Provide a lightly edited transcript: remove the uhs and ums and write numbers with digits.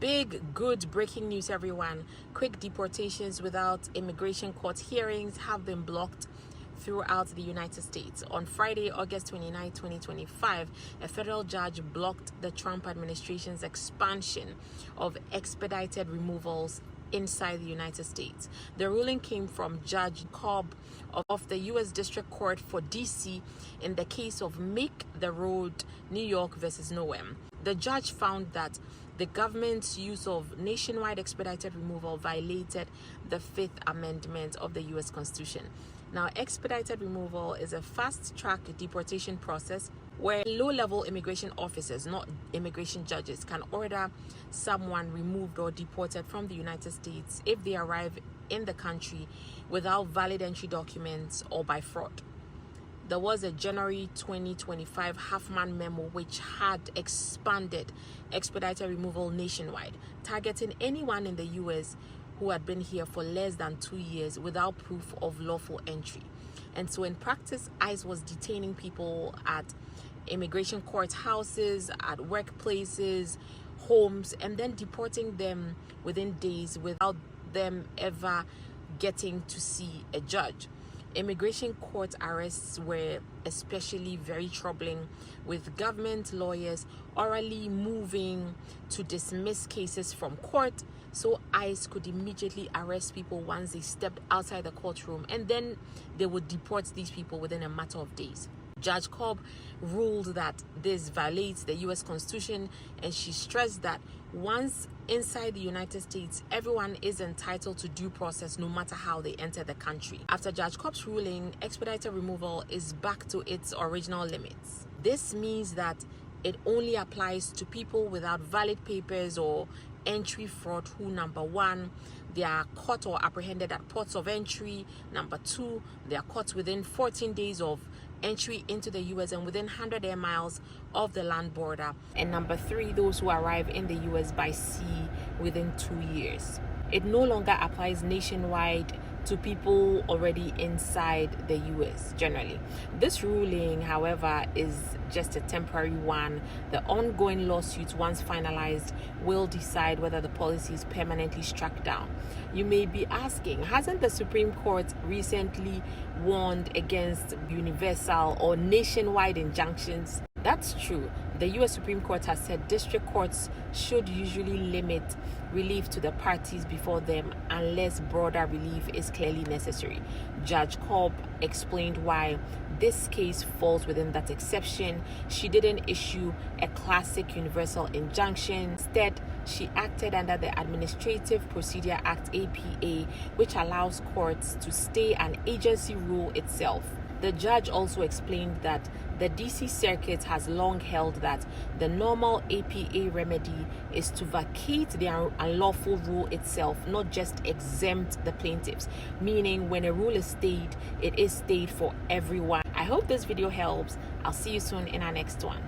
Big, good breaking news, everyone. Quick deportations without immigration court hearings have been blocked throughout the United States. On Friday, August 29, 2025, a federal judge blocked the Trump administration's expansion of expedited removals inside the United States. The ruling came from Judge Cobb of the U.S. District Court for D.C. in the case of Make the Road, New York versus Noem. The judge found that the government's use of nationwide expedited removal violated the Fifth Amendment of the U.S. Constitution. Now, expedited removal is a fast-track deportation process where low-level immigration officers, not immigration judges, can order someone removed or deported from the United States if they arrive in the country without valid entry documents or by fraud. There was a January 2025 Huffman memo which had expanded expedited removal nationwide, targeting anyone in the U.S. who had been here for less than 2 years without proof of lawful entry. And so in practice, ICE was detaining people at immigration courthouses, at workplaces, homes, and then deporting them within days without them ever getting to see a judge. Immigration court arrests were especially very troubling, with government lawyers orally moving to dismiss cases from court so ICE could immediately arrest people once they stepped outside the courtroom, and then they would deport these people within a matter of days. Judge Cobb ruled that this violates the U.S. Constitution, and she stressed that once inside the United States, everyone is entitled to due process no matter how they enter the country. After Judge Cobb's ruling, expedited removal is back to its original limits. This means that it only applies to people without valid papers or entry fraud who, number one, they are caught or apprehended at ports of entry. Number two, they are caught within 14 days of entry into the U.S. and within 100 air miles of the land border. And number three, those who arrive in the U.S. by sea within 2 years. It no longer applies nationwide to people already inside the U.S. generally. This ruling, however, is just a temporary one. The ongoing lawsuits, once finalized, will decide whether the policy is permanently struck down. You may be asking, hasn't the Supreme Court recently warned against universal or nationwide injunctions? That's true. The U.S. Supreme Court has said district courts should usually limit relief to the parties before them unless broader relief is clearly necessary. Judge Cobb explained why this case falls within that exception. She didn't issue a classic universal injunction. Instead, she acted under the Administrative Procedure Act (APA), which allows courts to stay an agency rule itself. The judge also explained that the DC Circuit has long held that the normal APA remedy is to vacate the unlawful rule itself, not just exempt the plaintiffs, meaning when a rule is stayed, it is stayed for everyone. I hope this video helps. I'll see you soon in our next one.